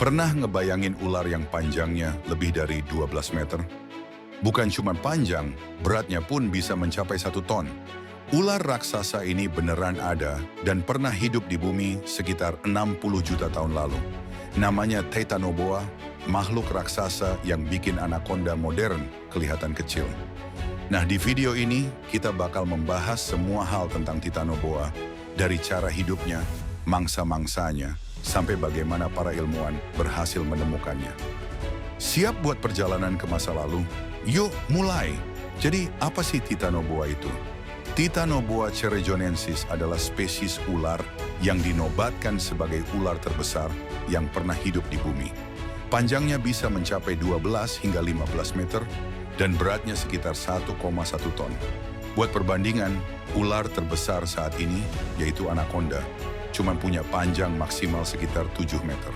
Pernah ngebayangin ular yang panjangnya lebih dari 12 meter? Bukan cuma panjang, beratnya pun bisa mencapai 1 ton. Ular raksasa ini beneran ada dan pernah hidup di bumi sekitar 60 juta tahun lalu. Namanya Titanoboa, makhluk raksasa yang bikin anaconda modern kelihatan kecil. Nah, di video ini kita bakal membahas semua hal tentang Titanoboa, dari cara hidupnya, mangsa-mangsanya, sampai bagaimana para ilmuwan berhasil menemukannya. Siap buat perjalanan ke masa lalu? Yuk, mulai! Jadi, apa sih Titanoboa itu? Titanoboa cerejonensis adalah spesies ular yang dinobatkan sebagai ular terbesar yang pernah hidup di bumi. Panjangnya bisa mencapai 12 hingga 15 meter dan beratnya sekitar 1,1 ton. Buat perbandingan, ular terbesar saat ini, yaitu anaconda, cuma punya panjang maksimal sekitar 7 meter.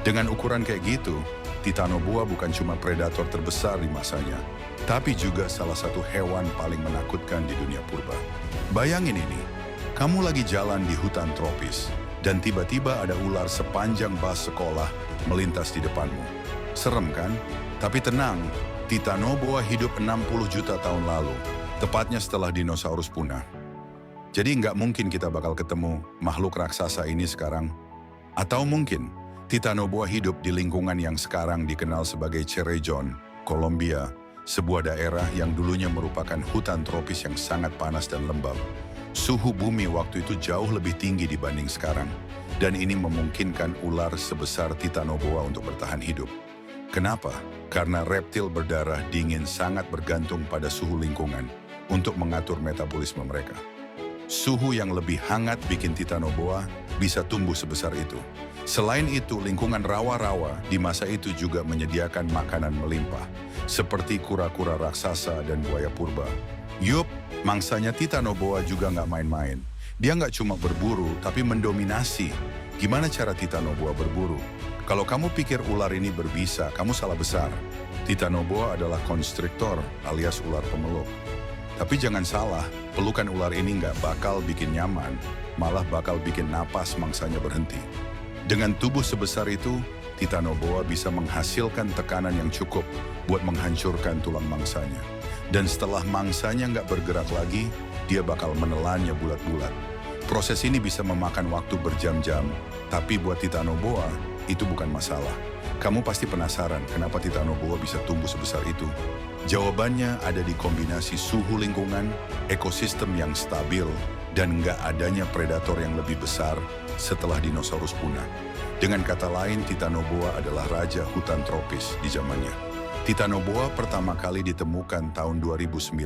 Dengan ukuran kayak gitu, Titanoboa bukan cuma predator terbesar di masanya, tapi juga salah satu hewan paling menakutkan di dunia purba. Bayangin ini, kamu lagi jalan di hutan tropis, dan tiba-tiba ada ular sepanjang bas sekolah melintas di depanmu. Serem kan? Tapi tenang, Titanoboa hidup 60 juta tahun lalu, tepatnya setelah dinosaurus punah. Jadi nggak mungkin kita bakal ketemu makhluk raksasa ini sekarang. Atau mungkin Titanoboa hidup di lingkungan yang sekarang dikenal sebagai Cerrejón, Kolombia, sebuah daerah yang dulunya merupakan hutan tropis yang sangat panas dan lembab. Suhu bumi waktu itu jauh lebih tinggi dibanding sekarang, dan ini memungkinkan ular sebesar Titanoboa untuk bertahan hidup. Kenapa? Karena reptil berdarah dingin sangat bergantung pada suhu lingkungan untuk mengatur metabolisme mereka. Suhu yang lebih hangat bikin Titanoboa bisa tumbuh sebesar itu. Selain itu, lingkungan rawa-rawa di masa itu juga menyediakan makanan melimpah, seperti kura-kura raksasa dan buaya purba. Yup, mangsanya Titanoboa juga nggak main-main. Dia nggak cuma berburu, tapi mendominasi. Gimana cara Titanoboa berburu? Kalau kamu pikir ular ini berbisa, kamu salah besar. Titanoboa adalah konstriktor alias ular pemeluk. Tapi jangan salah, pelukan ular ini nggak bakal bikin nyaman, malah bakal bikin napas mangsanya berhenti. Dengan tubuh sebesar itu, Titanoboa bisa menghasilkan tekanan yang cukup buat menghancurkan tulang mangsanya. Dan setelah mangsanya nggak bergerak lagi, dia bakal menelannya bulat-bulat. Proses ini bisa memakan waktu berjam-jam, tapi buat Titanoboa, itu bukan masalah. Kamu pasti penasaran kenapa Titanoboa bisa tumbuh sebesar itu. Jawabannya ada di kombinasi suhu lingkungan, ekosistem yang stabil, dan nggak adanya predator yang lebih besar setelah dinosaurus punah. Dengan kata lain, Titanoboa adalah raja hutan tropis di zamannya. Titanoboa pertama kali ditemukan tahun 2009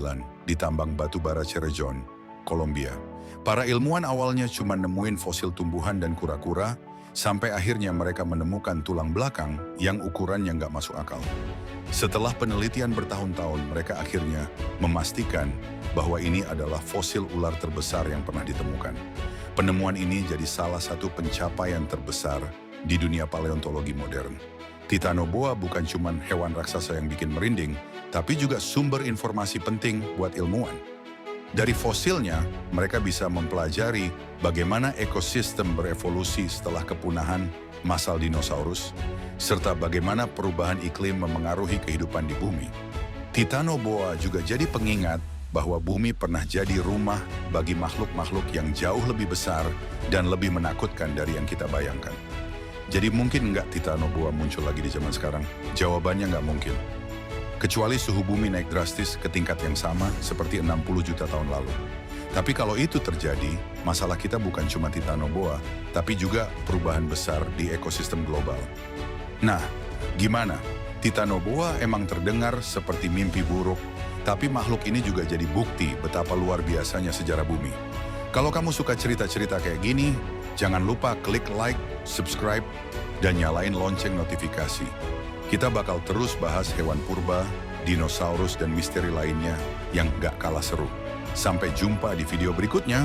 di tambang batu bara Cerrejón, Kolombia. Para ilmuwan awalnya cuma nemuin fosil tumbuhan dan kura-kura, sampai akhirnya mereka menemukan tulang belakang yang ukurannya nggak masuk akal. Setelah penelitian bertahun-tahun, mereka akhirnya memastikan bahwa ini adalah fosil ular terbesar yang pernah ditemukan. Penemuan ini jadi salah satu pencapaian terbesar di dunia paleontologi modern. Titanoboa bukan cuma hewan raksasa yang bikin merinding, tapi juga sumber informasi penting buat ilmuwan. Dari fosilnya, mereka bisa mempelajari bagaimana ekosistem berevolusi setelah kepunahan massal dinosaurus, serta bagaimana perubahan iklim memengaruhi kehidupan di bumi. Titanoboa juga jadi pengingat bahwa bumi pernah jadi rumah bagi makhluk-makhluk yang jauh lebih besar dan lebih menakutkan dari yang kita bayangkan. Jadi mungkin nggak Titanoboa muncul lagi di zaman sekarang? Jawabannya nggak mungkin. Kecuali suhu bumi naik drastis ke tingkat yang sama seperti 60 juta tahun lalu. Tapi kalau itu terjadi, masalah kita bukan cuma Titanoboa, tapi juga perubahan besar di ekosistem global. Nah, gimana? Titanoboa emang terdengar seperti mimpi buruk, tapi makhluk ini juga jadi bukti betapa luar biasanya sejarah bumi. Kalau kamu suka cerita-cerita kayak gini, jangan lupa klik like, subscribe, dan nyalain lonceng notifikasi. Kita bakal terus bahas hewan purba, dinosaurus, dan misteri lainnya yang gak kalah seru. Sampai jumpa di video berikutnya.